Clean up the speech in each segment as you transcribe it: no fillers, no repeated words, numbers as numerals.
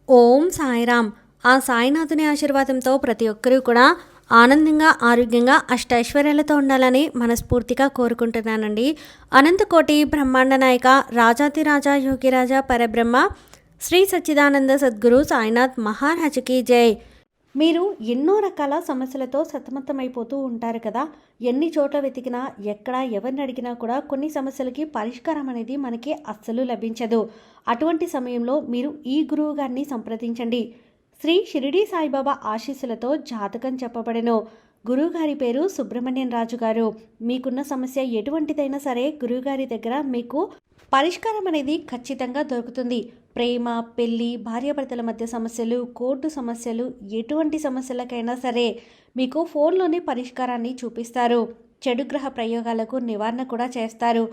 ఓం సాయిరామ్. ఆ సాయినాథుని ఆశీర్వాదంతో ప్రతి ఒక్కరూ కూడా ఆనందంగా, ఆరోగ్యంగా, అష్టైశ్వర్యాలతో ఉండాలని మనస్ఫూర్తిగా కోరుకుంటున్నానండి. అనంతకోటి బ్రహ్మాండ నాయక రాజాతిరాజా యోగిరాజా పరబ్రహ్మ శ్రీ సచ్చిదానంద సద్గురు సాయినాథ్ మహారాజుకి జై. మీరు ఎన్నో రకాల సమస్యలతో సతమతమైపోతూ ఉంటారు కదా. ఎన్ని చోట్ల వెతికినా, ఎక్కడ ఎవరిని అడిగినా కూడా కొన్ని సమస్యలకి పరిష్కారం అనేది మనకి అస్సలు లభించదు. అటువంటి సమయంలో మీరు ఈ గురువు గారిని సంప్రదించండి. శ్రీ షిరిడి సాయిబాబా ఆశీస్సులతో జాతకం చెప్పబడెను. గురువుగారి పేరు సుబ్రహ్మణ్యం రాజు గారు. మీకున్న సమస్య ఎటువంటిదైనా సరే గురువుగారి దగ్గర మీకు పరిష్కారం అనేది ఖచ్చితంగా దొరుకుతుంది. ప్రేమ, పెళ్ళి, భార్యాభర్తల మధ్య సమస్యలు, కోర్టు సమస్యలు, ఎటువంటి సమస్యలకైనా సరే మీకు ఫోన్లోనే పరిష్కారాన్ని చూపిస్తారు. చెడు గ్రహ ప్రయోగాలకు నివారణ కూడా చేస్తారు.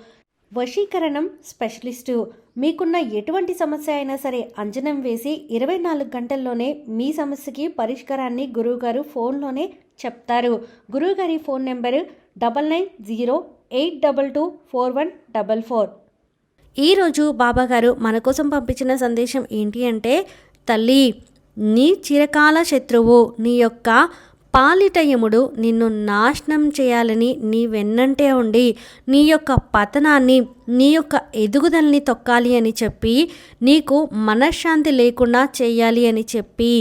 వశీకరణం స్పెషలిస్టు. మీకున్న ఎటువంటి సమస్య అయినా సరే అంజనం వేసి 24 గంటల్లోనే మీ సమస్యకి పరిష్కారాన్ని గురువుగారు ఫోన్లోనే చెప్తారు. గురువుగారి ఫోన్ నెంబరు 9908224144. ఈరోజు బాబాగారు మన కోసం పంపించిన సందేశం ఏంటి అంటే, తల్లి, నీ చిరకాల శత్రువు నీ యొక్క పాలిటయముడు నిన్ను నాశనం చేయాలని నీ వెన్నంటే ఉండి నీ యొక్క పతనాన్ని, నీ యొక్క ఎదుగుదలని తొక్కాలి అని చెప్పి, నీకు మనశ్శాంతి లేకుండా చేయాలి అని చెప్పి,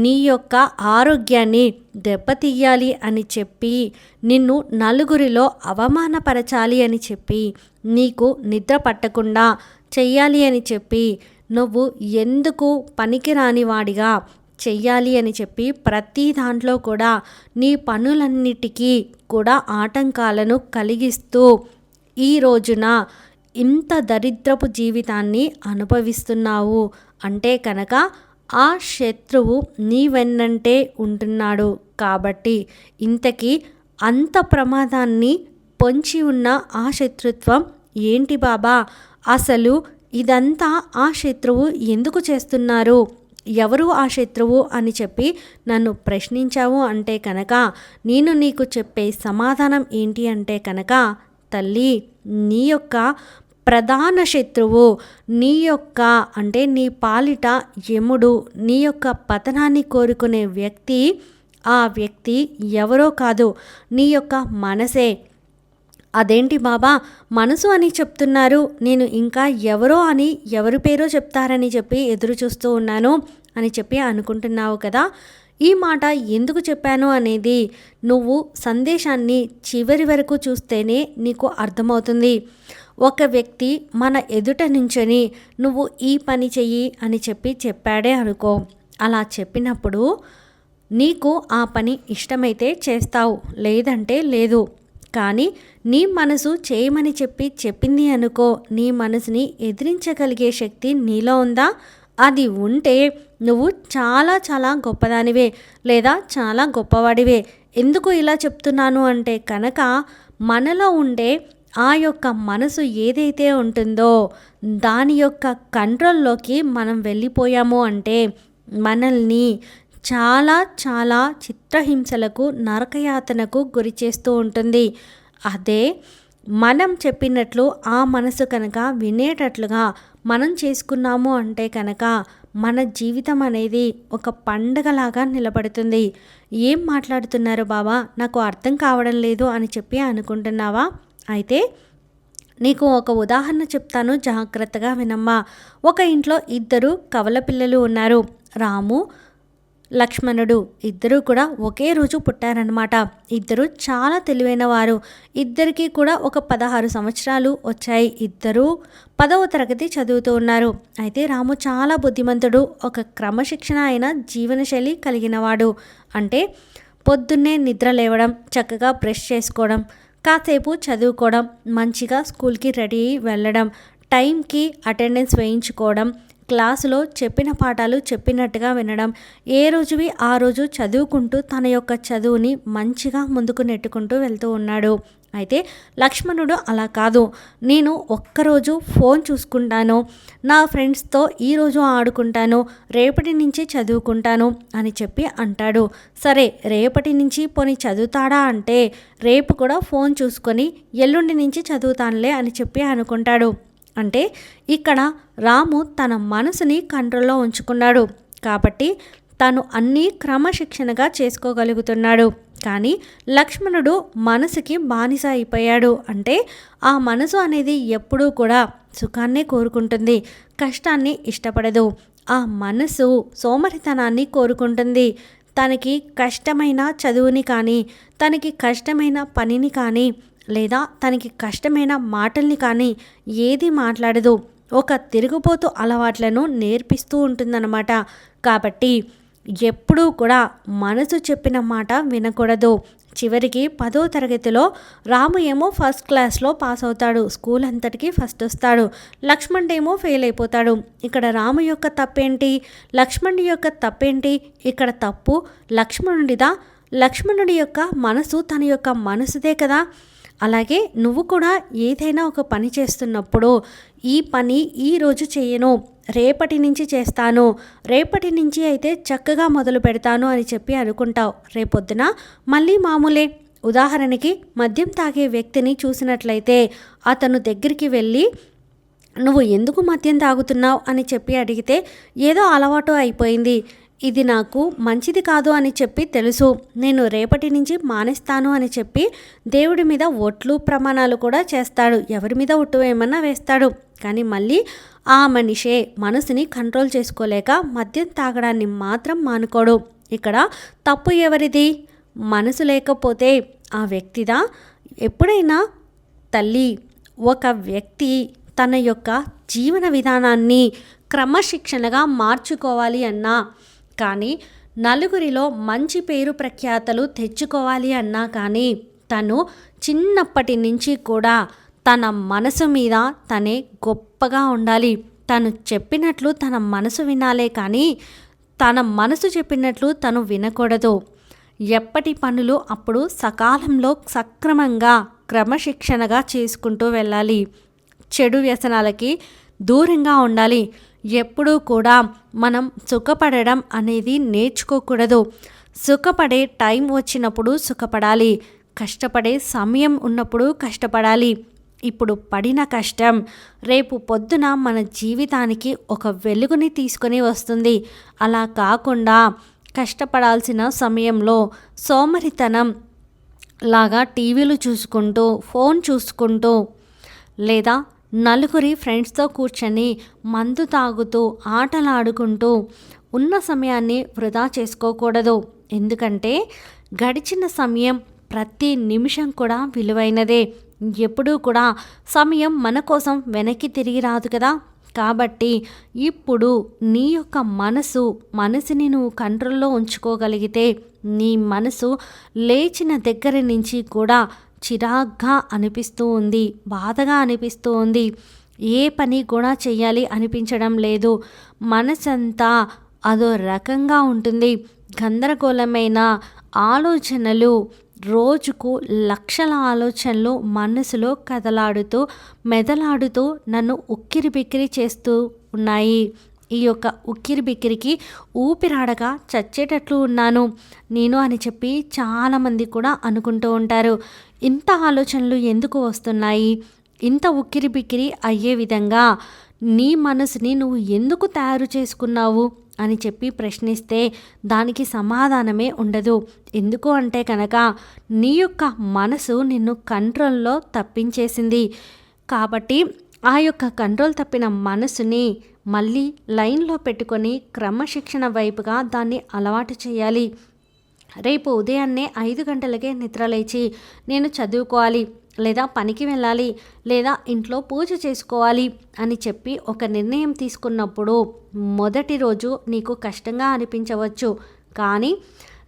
నీ యొక్క ఆరోగ్యాన్ని దెబ్బతీయాలి అని చెప్పి, నిన్ను నలుగురిలో అవమానపరచాలి అని చెప్పి, నీకు నిద్ర పట్టకుండా చెయ్యాలి అని చెప్పి, నువ్వు ఎందుకు పనికిరాని వాడిగా చెయ్యాలి అని చెప్పి, ప్రతి దాంట్లో కూడా నీ పనులన్నిటికీ కూడా ఆటంకాలను కలిగిస్తూ ఈ రోజున ఇంత దరిద్రపు జీవితాన్ని అనుభవిస్తున్నావు అంటే కనుక ఆ శత్రువు నీ వెన్నంటే ఉంటున్నాడు. కాబట్టి ఇంతకీ అంత ప్రమాదాన్ని పొంచి ఉన్న ఆ శత్రుత్వం ఏంటి బాబా? అసలు ఇదంతా ఆ శత్రువు ఎందుకు చేస్తున్నారు? ఎవరు ఆ శత్రువు అని చెప్పి నన్ను ప్రశ్నించావు అంటే కనుక నేను నీకు చెప్పే సమాధానం ఏంటి అంటే కనుక, తల్లి, నీ యొక్క ప్రధాన శత్రువు నీ యొక్క అంటే నీ పాలిట యముడు, నీ యొక్క పతనాన్ని కోరుకునే వ్యక్తి, ఆ వ్యక్తి ఎవరో కాదు, నీ యొక్క మనసే. అదేంటి బాబా మనసు అని చెప్తున్నారు, నేను ఇంకా ఎవరో అని ఎవరి పేరో చెప్తారని చెప్పి ఎదురు చూస్తూ ఉన్నాను అని చెప్పి అనుకుంటున్నావు కదా. ఈ మాట ఎందుకు చెప్పాను అనేది నువ్వు సందేశాన్ని చివరి వరకు చూస్తేనే నీకు అర్థమవుతుంది. ఒక వ్యక్తి మన ఎదుట నుంచొని నువ్వు ఈ పని చెయ్యి అని చెప్పి చెప్పాడే అనుకో, అలా చెప్పినప్పుడు నీకు ఆ పని ఇష్టమైతే చేస్తావు, లేదంటే లేదు. కానీ నీ మనసు చేయమని చెప్పి చెప్పింది అనుకో, నీ మనసుని ఎదిరించగలిగే శక్తి నీలో ఉందా? అది ఉంటే నువ్వు చాలా చాలా గొప్పదానివే, లేదా చాలా గొప్పవాడివే. ఎందుకు ఇలా చెప్తున్నాను అంటే కనుక, మనలో ఉండే ఆ యొక్క మనసు ఏదైతే ఉంటుందో దాని యొక్క కంట్రోల్లోకి మనం వెళ్ళిపోయాము అంటే మనల్ని చాలా చాలా చిత్రహింసలకు, నరకయాతనకు గురి చేస్తూ ఉంటుంది. అదే మనం చెప్పినట్లు ఆ మనసు కనుక వినేటట్లుగా మనం చేసుకున్నాము అంటే కనుక మన జీవితం అనేది ఒక పండగలాగా నిలబడుతుంది. ఏం మాట్లాడుతున్నారు బాబా, నాకు అర్థం కావడం లేదు అని చెప్పి అనుకుంటున్నావా? అయితే నీకు ఒక ఉదాహరణ చెప్తాను, జాగ్రత్తగా వినమ్మా. ఒక ఇంట్లో ఇద్దరు కవల పిల్లలు ఉన్నారు. రాము, లక్ష్మణుడు. ఇద్దరూ కూడా ఒకే రోజు పుట్టారనమాట. ఇద్దరు చాలా తెలివైన వారు. ఇద్దరికీ కూడా ఒక 16 సంవత్సరాలు వచ్చాయి. ఇద్దరూ 10వ తరగతి చదువుతూ ఉన్నారు. అయితే రాము చాలా బుద్ధిమంతుడు, ఒక క్రమశిక్షణ అయిన జీవనశైలి కలిగినవాడు. అంటే పొద్దున్నే నిద్ర లేవడం, చక్కగా బ్రష్ చేసుకోవడం, కాసేపు చదువుకోవడం, మంచిగా స్కూల్కి రెడీ వెళ్ళడం, టైంకి అటెండెన్స్ వేయించుకోవడం, క్లాసులో చెప్పిన పాఠాలు చెప్పినట్టుగా వినడం, ఏ రోజువి ఆ రోజు చదువుకుంటూ తన యొక్క చదువుని మంచిగా ముందుకు నెట్టుకుంటూ వెళ్తూ ఉన్నాడు. అయితే లక్ష్మణుడు అలా కాదు. నేను ఒక్కరోజు ఫోన్ చూసుకుంటాను, నా ఫ్రెండ్స్తో ఈరోజు ఆడుకుంటాను, రేపటి నుంచి చదువుకుంటాను అని చెప్పి అంటాడు. సరే, రేపటి నుంచి పోనీ చదువుతాడా అంటే రేపు కూడా ఫోన్ చూసుకొని ఎల్లుండి నుంచి చదువుతానులే అని చెప్పి అనుకుంటాడు. అంటే ఇక్కడ రాము తన మనసుని కంట్రోల్లో ఉంచుకున్నాడు. కాబట్టి తను అన్నీ క్రమశిక్షణగా చేసుకోగలుగుతున్నాడు. కానీ లక్ష్మణుడు మనసుకి బానిస అయిపోయాడు. అంటే ఆ మనసు అనేది ఎప్పుడూ కూడా సుఖాన్నే కోరుకుంటుంది, కష్టాన్ని ఇష్టపడదు. ఆ మనసు సోమరితనాన్ని కోరుకుంటుంది. తనకి కష్టమైన చదువుని కానీ, తనకి కష్టమైన పనిని కానీ, లేదా తనకి కష్టమైన మాటల్ని కానీ ఏది మాట్లాడదు. ఒక తిరుగుపోతూ అలవాట్లను నేర్పిస్తూ ఉంటుందన్నమాట. కాబట్టి ఎప్పుడూ కూడా మనసు చెప్పిన మాట వినకూడదు. చివరికి 10వ తరగతిలో రాము ఏమో ఫస్ట్ క్లాస్లో పాస్ అవుతాడు, స్కూల్ అంతటికి ఫస్ట్ వస్తాడు. లక్ష్మణ్ ఏమో ఫెయిల్ అయిపోతాడు. ఇక్కడ రాము యొక్క తప్పేంటి, లక్ష్మణుడి యొక్క తప్పేంటి? ఇక్కడ తప్పు లక్ష్మణుడిదా? లక్ష్మణుడి యొక్క మనసు తన యొక్క మనసుదే కదా. అలాగే నువ్వు కూడా ఏదైనా ఒక పని చేస్తున్నప్పుడు ఈ పని ఈరోజు చేయను, రేపటి నుంచి చేస్తాను, రేపటి నుంచి అయితే చక్కగా మొదలు పెడతాను అని చెప్పి అనుకుంటావు. రేపొద్దున మళ్ళీ మామూలే. ఉదాహరణకి మద్యం తాగే వ్యక్తిని చూసినట్లయితే అతను దగ్గరికి వెళ్ళి నువ్వు ఎందుకు మద్యం తాగుతున్నావు అని చెప్పి అడిగితే ఏదో అలవాటు అయిపోయింది, ఇది నాకు మంచిది కాదు అని చెప్పి తెలుసు, నేను రేపటి నుంచి మానేస్తాను అని చెప్పి దేవుడి మీద ఒట్లు ప్రమాణాలు కూడా చేస్తాడు. ఎవరి మీద ఒట్టు ఏమన్నా వేస్తాడు. కానీ మళ్ళీ ఆ మనిషే మనసుని కంట్రోల్ చేసుకోలేక మద్యం తాగడాన్ని మాత్రం మానుకోడు. ఇక్కడ తప్పు ఎవరిది? మనసు లేకపోతే ఆ వ్యక్తిదా? ఎప్పుడైనా తల్లి, ఒక వ్యక్తి తన యొక్క జీవన విధానాన్ని క్రమశిక్షణగా మార్చుకోవాలి అన్నా, కానీ నలుగురిలో మంచి పేరు ప్రఖ్యాతలు తెచ్చుకోవాలి అన్నా కానీ తను చిన్నప్పటి నుంచి కూడా తన మనసు మీద తనే గొప్పగా ఉండాలి. తను చెప్పినట్లు తన మనసు వినాలే కానీ తన మనసు చెప్పినట్లు తను వినకూడదు. ఎప్పటి పనులు అప్పుడు సకాలంలో సక్రమంగా క్రమశిక్షణగా చేసుకుంటూ వెళ్ళాలి. చెడు వ్యసనాలకి దూరంగా ఉండాలి. ఎప్పుడూ కూడా మనం సుఖపడడం అనేది నేర్చుకోకూడదు. సుఖపడే టైం వచ్చినప్పుడు సుఖపడాలి, కష్టపడే సమయం ఉన్నప్పుడు కష్టపడాలి. ఇప్పుడు పడిన కష్టం రేపు పొద్దున మన జీవితానికి ఒక వెలుగుని తీసుకొని వస్తుంది. అలా కాకుండా కష్టపడాల్సిన సమయంలో సోమరితనం లాగా టీవీలు చూసుకుంటూ, ఫోన్ చూసుకుంటూ, లేదా నలుగురి ఫ్రెండ్స్తో కూర్చొని మందు తాగుతూ ఆటలాడుకుంటూ ఉన్న సమయాన్ని వృధా చేసుకోకూడదు. ఎందుకంటే గడిచిన సమయం ప్రతి నిమిషం కూడా విలువైనదే. ఎప్పుడూ కూడా సమయం మన కోసం వెనక్కి తిరిగి రాదు కదా. కాబట్టి ఇప్పుడు నీ యొక్క మనసుని నువ్వు కంట్రోల్లో ఉంచుకోగలిగితే నీ మనసు లేచిన దగ్గర నుంచి కూడా చిరాగ్గా అనిపిస్తూ ఉంది, బాధగా అనిపిస్తూ ఉంది, ఏ పని కూడా చెయ్యాలి అనిపించడం లేదు. మనసంతా అదో రకంగా ఉంటుంది. గందరగోళమైన ఆలోచనలు, రోజుకు లక్షల ఆలోచనలు మనసులో కదలాడుతూ మెదలాడుతూ నన్ను ఉక్కిరి బిక్కిరి చేస్తూ ఉన్నాయి. ఈ యొక్క ఉక్కిరి బిక్కిరికి ఊపిరాడక చచ్చేటట్లు ఉన్నాను నేను అని చెప్పి చాలామంది కూడా అనుకుంటూ ఉంటారు. ఇంత ఆలోచనలు ఎందుకు వస్తున్నాయి? ఇంత ఉక్కిరి బిక్కిరి అయ్యే విధంగా నీ మనసుని నువ్వు ఎందుకు తయారు చేసుకున్నావు అని చెప్పి ప్రశ్నిస్తే దానికి సమాధానమే ఉండదు. ఎందుకు అంటే కనుక నీ యొక్క మనసు నిన్ను కంట్రోల్లో తప్పించేసింది. కాబట్టి ఆ యొక్క కంట్రోల్ తప్పిన మనసుని మళ్ళీ లైన్లో పెట్టుకొని క్రమశిక్షణ వైపుగా దాన్ని అలవాటు చేయాలి. రేపు ఉదయాన్నే 5 గంటలకే నిద్రలేచి నేను చదువుకోవాలి, లేదా పనికి వెళ్ళాలి, లేదా ఇంట్లో పూజ చేసుకోవాలి అని చెప్పి ఒక నిర్ణయం తీసుకున్నప్పుడు మొదటి రోజు నీకు కష్టంగా అనిపించవచ్చు. కానీ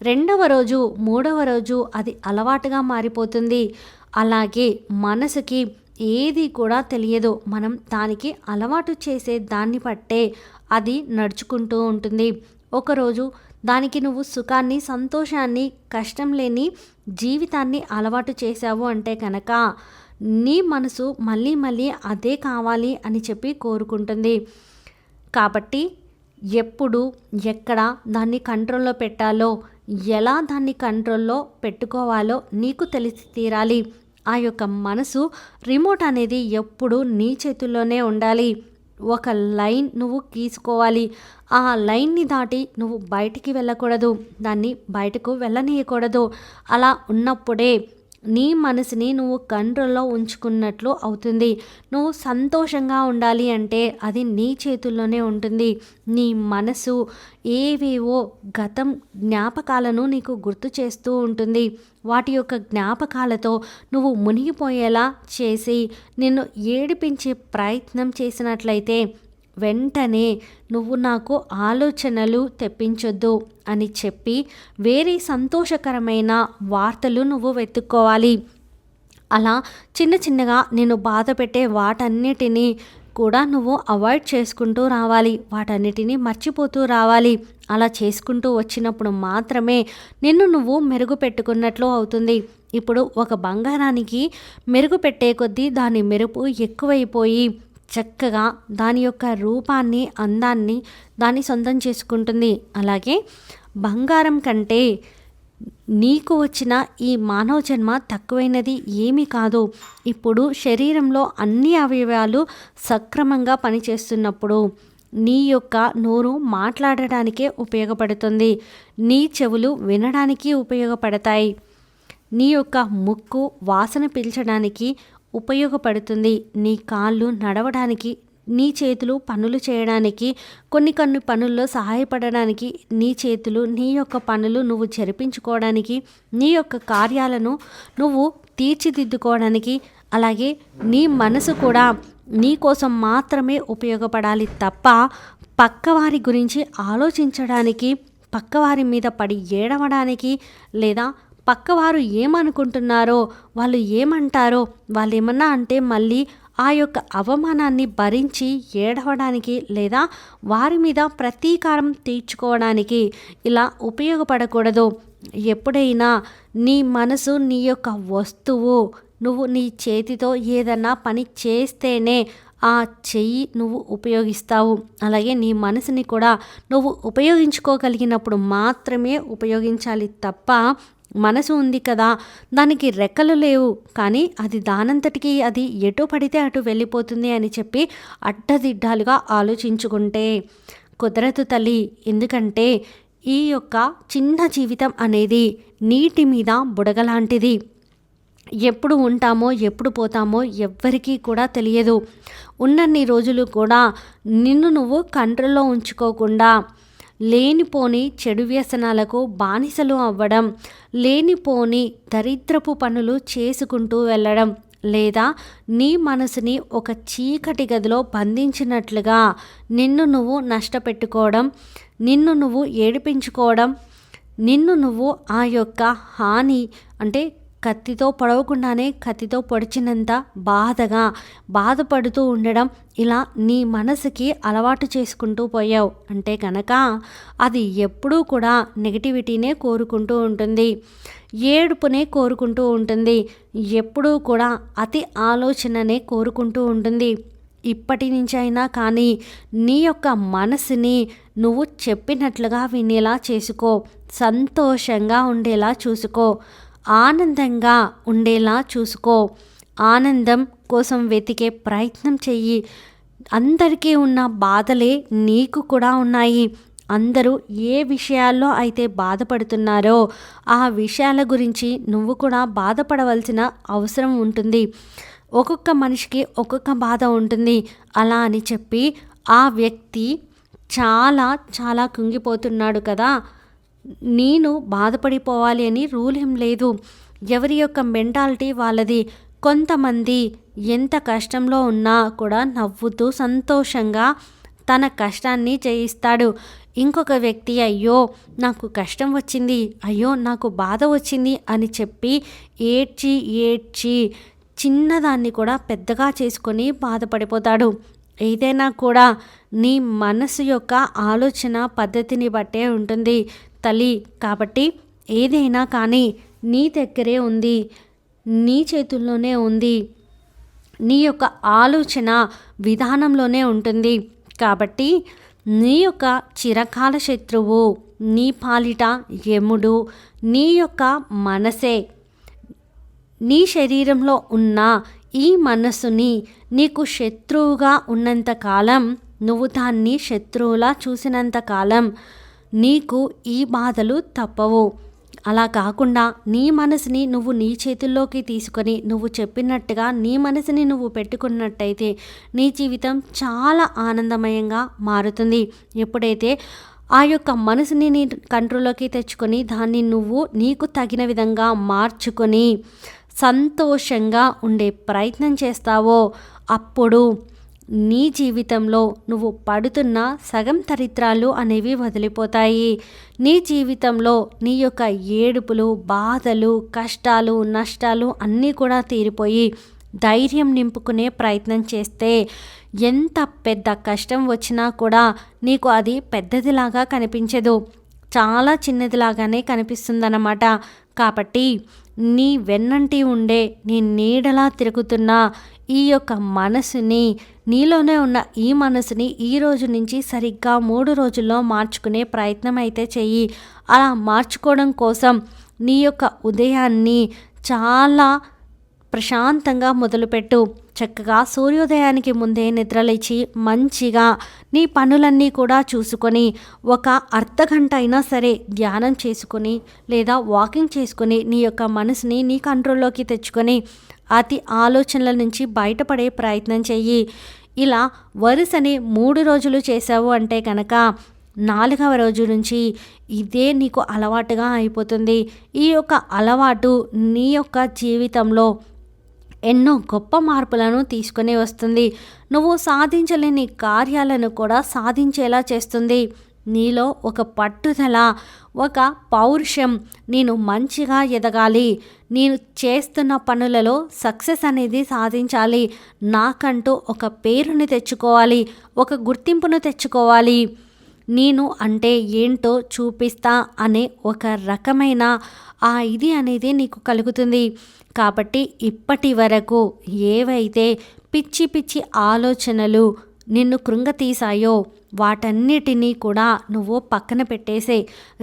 రెండవ రోజు, మూడవ రోజు అది అలవాటుగా మారిపోతుంది. అలాగే మనసుకి ఏది కూడా తెలియదు. మనం దానికి అలవాటు చేసే దాన్ని బట్టే అది నడుచుకుంటూ ఉంటుంది. ఒకరోజు దానికి నువ్వు సుఖాన్ని, సంతోషాన్ని, కష్టం లేని జీవితాన్ని అలవాటు చేశావు అంటే కనుక నీ మనసు మళ్ళీ మళ్ళీ అదే కావాలి అని చెప్పి కోరుకుంటుంది. కాబట్టి ఎప్పుడు, ఎక్కడ దాన్ని కంట్రోల్లో పెట్టాలో, ఎలా దాన్ని కంట్రోల్లో పెట్టుకోవాలో నీకు తెలిసి తీరాలి. ఆ యొక్క మనసు రిమోట్ అనేది ఎప్పుడు నీ చేతుల్లోనే ఉండాలి. ఒక లైన్ నువ్వు గీసుకోవాలి. ఆ లైన్ని దాటి నువ్వు బయటికి వెళ్ళకూడదు, దాన్ని బయటకు వెళ్ళనీయకూడదు. అలా ఉన్నప్పుడే నీ మనసుని నువ్వు కంట్రోల్లో ఉంచుకున్నట్లు అవుతుంది. నువ్వు సంతోషంగా ఉండాలి అంటే అది నీ చేతుల్లోనే ఉంటుంది. నీ మనసు ఏవేవో గతం జ్ఞాపకాలను నీకు గుర్తు చేస్తూ ఉంటుంది. వాటి యొక్క జ్ఞాపకాలతో నువ్వు మునిగిపోయేలా చేసి నిన్ను ఏడిపించే ప్రయత్నం చేసినట్లయితే వెంటనే నువ్వు నాకు ఆలోచనలు తెప్పించొద్దు అని చెప్పి వేరే సంతోషకరమైన వార్తలు నువ్వు వెతుక్కోవాలి. అలా చిన్న చిన్నగా నేను బాధ పెట్టే వాటన్నిటినీ కూడా నువ్వు అవాయిడ్ చేసుకుంటూ రావాలి. వాటన్నిటినీ మర్చిపోతూ రావాలి. అలా చేసుకుంటూ వచ్చినప్పుడు మాత్రమే నిన్ను నువ్వు మెరుగు పెట్టుకున్నట్లు అవుతుంది. ఇప్పుడు ఒక బంగారానికి మెరుగు పెట్టే కొద్దీ దాని మెరుపు ఎక్కువైపోయి చక్కగా దాని యొక్క రూపాన్ని, అందాన్ని దాన్ని సొంతం చేసుకుంటుంది. అలాగే బంగారం కంటే నీకు వచ్చిన ఈ మానవ జన్మ తక్కువైనది ఏమీ కాదు. ఇప్పుడు శరీరంలో అన్ని అవయవాలు సక్రమంగా పనిచేస్తున్నప్పుడు నీ యొక్క నోరు మాట్లాడడానికే ఉపయోగపడుతుంది. నీ చెవులు వినడానికి ఉపయోగపడతాయి. నీ యొక్క ముక్కు వాసన పీల్చడానికి ఉపయోగపడుతుంది. నీ కాళ్ళు నడవడానికి, నీ చేతులు పనులు చేయడానికి, కొన్ని పనుల్లో సహాయపడడానికి నీ చేతులు, నీ యొక్క పనులు నువ్వు జరిపించుకోవడానికి, నీ యొక్క కార్యాలను నువ్వు తీర్చిదిద్దుకోవడానికి, అలాగే నీ మనసు కూడా నీ కోసం మాత్రమే ఉపయోగపడాలి తప్ప పక్కవారి గురించి ఆలోచించడానికి, పక్కవారి మీద పడి ఏడవడానికి, లేదా పక్కవారు ఏమనుకుంటున్నారో, వాళ్ళు ఏమంటారో, వాళ్ళు ఏమన్నా అంటే మళ్ళీ ఆ యొక్క అవమానాన్ని భరించి ఏడవడానికి, లేదా వారి మీద ప్రతీకారం తీర్చుకోవడానికి ఇలా ఉపయోగపడకూడదు. ఎప్పుడైనా నీ మనసు, నీ యొక్క వస్తువు, నువ్వు నీ చేతితో ఏదన్నా పని చేస్తేనే ఆ చెయ్యి నువ్వు ఉపయోగిస్తావు. అలాగే నీ మనసుని కూడా నువ్వు ఉపయోగించుకోగలిగినప్పుడు మాత్రమే ఉపయోగించాలి తప్ప మనసు ఉంది కదా, దానికి రెక్కలు లేవు కానీ అది దానంతటికి అది ఎటు పడితే అటు వెళ్ళిపోతుంది అని చెప్పి అడ్డదిడ్డాలుగా ఆలోచించుకుంటే కుదరదు తల్లి. ఎందుకంటే ఈ యొక్క చిన్న జీవితం అనేది నీటి మీద బుడగలాంటిది. ఎప్పుడు ఉంటామో ఎప్పుడు పోతామో ఎవ్వరికీ కూడా తెలియదు. ఉన్నన్ని రోజులు కూడా నిన్ను నువ్వు కంట్రోల్లో ఉంచుకోకుండా లేనిపోని చెడు వ్యసనాలకు బానిసలు అవ్వడం, లేనిపోని దరిద్రపు పనులు చేసుకుంటూ వెళ్ళడం, లేదా నీ మనసుని ఒక చీకటి గదిలో బంధించినట్లుగా నిన్ను నువ్వు నష్టపెట్టుకోవడం, నిన్ను నువ్వు ఏడిపించుకోవడం, నిన్ను నువ్వు ఆ యొక్క హాని అంటే కత్తితో పొడవకుండానే కత్తితో పొడిచినంత బాధపడుతూ ఉండడం, ఇలా నీ మనసుకి అలవాటు చేసుకుంటూ పోయావు అంటే కనుక అది ఎప్పుడూ కూడా నెగిటివిటీనే కోరుకుంటూ ఉంటుంది, ఏడుపునే కోరుకుంటూ ఉంటుంది, ఎప్పుడూ కూడా అతి ఆలోచననే కోరుకుంటూ ఉంటుంది. ఇప్పటి నుంచైనా కానీ నీ యొక్క మనసుని నువ్వు చెప్పినట్లుగా వినేలా చేసుకో, సంతోషంగా ఉండేలా చూసుకో, ఆనందంగా ఉండేలా చూసుకో, ఆనందం కోసం వెతికే ప్రయత్నం చెయ్యి. అందరికీ ఉన్న బాధలే నీకు కూడా ఉన్నాయి. అందరూ ఏ విషయాల్లో అయితే బాధపడుతున్నారో ఆ విషయాల గురించి నువ్వు కూడా బాధపడవలసిన అవసరం ఉంటుంది. ఒక్కొక్క మనిషికి ఒక్కొక్క బాధ ఉంటుంది. అలా అని చెప్పి ఆ వ్యక్తి చాలా చాలా కుంగిపోతున్నాడు కదా, నేను బాధపడిపోవాలి అని రూల్ ఏం లేదు. ఎవరి యొక్క మెంటాలిటీ వాళ్ళది. కొంతమంది ఎంత కష్టంలో ఉన్నా కూడా నవ్వుతూ సంతోషంగా తన కష్టాన్ని జయిస్తాడు. ఇంకొక వ్యక్తి అయ్యో నాకు కష్టం వచ్చింది, అయ్యో నాకు బాధ వచ్చింది అని చెప్పి ఏడ్చి చిన్నదాన్ని కూడా పెద్దగా చేసుకొని బాధపడిపోతాడు. ఏదైనా కూడా నీ మనసు యొక్క ఆలోచన పద్ధతిని బట్టే ఉంటుంది తల్లి. కాబట్టి ఏదైనా కానీ నీ దగ్గరే ఉంది, నీ చేతుల్లోనే ఉంది, నీ యొక్క ఆలోచన విధానంలోనే ఉంటుంది. కాబట్టి నీ యొక్క చిరకాల శత్రువు నీ పాలిట యముడు నీ యొక్క మనసే. నీ శరీరంలో ఉన్న ఈ మనసుని నీకు శత్రువుగా ఉన్నంత కాలం, నువ్వు దాన్ని శత్రువులా చూసినంత కాలం నీకు ఈ బాధలు తప్పవు. అలా కాకుండా నీ మనసుని నువ్వు నీ చేతుల్లోకి తీసుకొని నువ్వు చెప్పినట్టుగా నీ మనసుని నువ్వు పెట్టుకున్నట్టయితే నీ జీవితం చాలా ఆనందమయంగా మారుతుంది. ఎప్పుడైతే ఆ యొక్క మనసుని నీ కంట్రోల్లోకి తెచ్చుకొని దాన్ని నువ్వు నీకు తగిన విధంగా మార్చుకొని సంతోషంగా ఉండే ప్రయత్నం చేస్తావో అప్పుడు నీ జీవితంలో నువ్వు పడుతున్న సగం దరిద్రాలు అనేవి వదిలిపోతాయి. నీ జీవితంలో నీ యొక్క ఏడుపులు, బాధలు, కష్టాలు, నష్టాలు అన్నీ కూడా తీరిపోయి ధైర్యం నింపుకునే ప్రయత్నం చేస్తే ఎంత పెద్ద కష్టం వచ్చినా కూడా నీకు అది పెద్దదిలాగా కనిపించదు, చాలా చిన్నదిలాగానే కనిపిస్తుందన్నమాట. కాబట్టి నీ వెన్నంటి ఉండే నీ నీడలా తిరుగుతున్న ఈ యొక్క మనసుని, నీలోనే ఉన్న ఈ మనసుని ఈ రోజు నుంచి సరిగ్గా 3 రోజుల్లో మార్చుకునే ప్రయత్నం అయితే చెయ్యి. అలా మార్చుకోవడం కోసం నీ యొక్క ఉదయాన్ని చాలా ప్రశాంతంగా మొదలుపెట్టు. చక్కగా సూర్యోదయానికి ముందే నిద్రలేచి మంచిగా నీ పనులన్నీ కూడా చూసుకొని ఒక అర్ధగంట అయినా సరే ధ్యానం చేసుకొని లేదా వాకింగ్ చేసుకొని నీ యొక్క మనసుని నీ కంట్రోల్లోకి తెచ్చుకొని అతి ఆలోచనల నుంచి బయటపడే ప్రయత్నం చెయ్యి. ఇలా వరుసని 3 రోజులు చేసావు అంటే కనుక 4వ రోజు నుంచి ఇదే నీకు అలవాటుగా అయిపోతుంది. ఈ యొక్క అలవాటు నీ యొక్క జీవితంలో ఎన్నో గొప్ప మార్పులను తీసుకొని వస్తుంది. నువ్వు సాధించలేని కార్యాలను కూడా సాధించేలా చేస్తుంది. నీలో ఒక పట్టుదల, ఒక పౌరుషం, నేను మంచిగా ఎదగాలి, నేను చేస్తున్న పనులలో సక్సెస్ అనేది సాధించాలి, నాకంటూ ఒక పేరుని తెచ్చుకోవాలి, ఒక గుర్తింపును తెచ్చుకోవాలి, నేను అంటే ఏంటో చూపిస్తా అనే ఒక రకమైన ఇది అనేది నీకు కలుగుతుంది. కాబట్టి ఇప్పటి వరకు ఏవైతే పిచ్చి పిచ్చి ఆలోచనలు నిన్ను కృంగతీసాయో వాటన్నిటినీ కూడా నువ్వు పక్కన పెట్టేసే.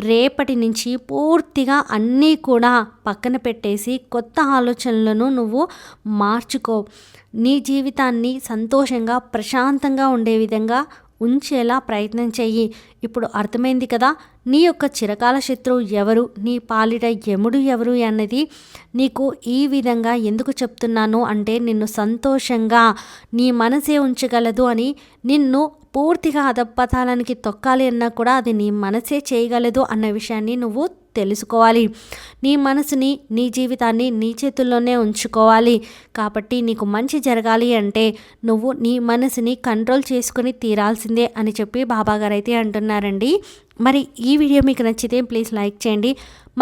రేపటి నుంచి పూర్తిగా అన్నీ కూడా పక్కన పెట్టేసి కొత్త ఆలోచనలను నువ్వు మార్చుకో. నీ జీవితాన్ని సంతోషంగా, ప్రశాంతంగా ఉండే విధంగా ఉంచేలా ప్రయత్నం చెయ్యి. ఇప్పుడు అర్థమైంది కదా, నీ యొక్క చిరకాల శత్రువు ఎవరు, నీ పాలిట యముడు ఎవరు అన్నది. నీకు ఈ విధంగా ఎందుకు చెప్తున్నాను అంటే నిన్ను సంతోషంగా నీ మనసే ఉంచగలదు అని. నిన్ను పూర్తిగా అధపతాళానికి తొక్కాలి అన్నా కూడా అది నీ మనసే చేయగలదు అన్న విషయాన్ని నువ్వు తెలుసుకోవాలి. నీ మనసుని, నీ జీవితాన్ని నీ చేతుల్లోనే ఉంచుకోవాలి. కాబట్టి నీకు మంచి జరగాలి అంటే నువ్వు నీ మనసుని కంట్రోల్ చేసుకుని తీరాల్సిందే అని చెప్పి బాబాగారు అయితే అంటున్నారండి. మరి ఈ వీడియో మీకు నచ్చితే ప్లీజ్ లైక్ చేయండి.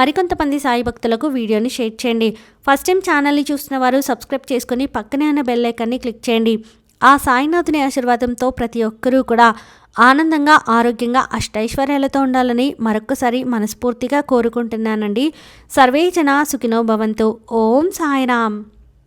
మరికొంతమంది సాయి భక్తులకు వీడియోని షేర్ చేయండి. ఫస్ట్ టైం ఛానల్ని చూస్తున్న వారు సబ్స్క్రైబ్ చేసుకుని పక్కనే ఉన్న బెల్ ఐకాన్ని క్లిక్ చేయండి. ఆ సాయినాథుని ఆశీర్వాదంతో ప్రతి ఒక్కరూ కూడా ఆనందంగా, ఆరోగ్యంగా, అష్టైశ్వర్యాలతో ఉండాలని మరొక్కసారి మనస్ఫూర్తిగా కోరుకుంటున్నానండి. సర్వే జనా సుఖినో భవంతు. ఓం సాయిరామ్.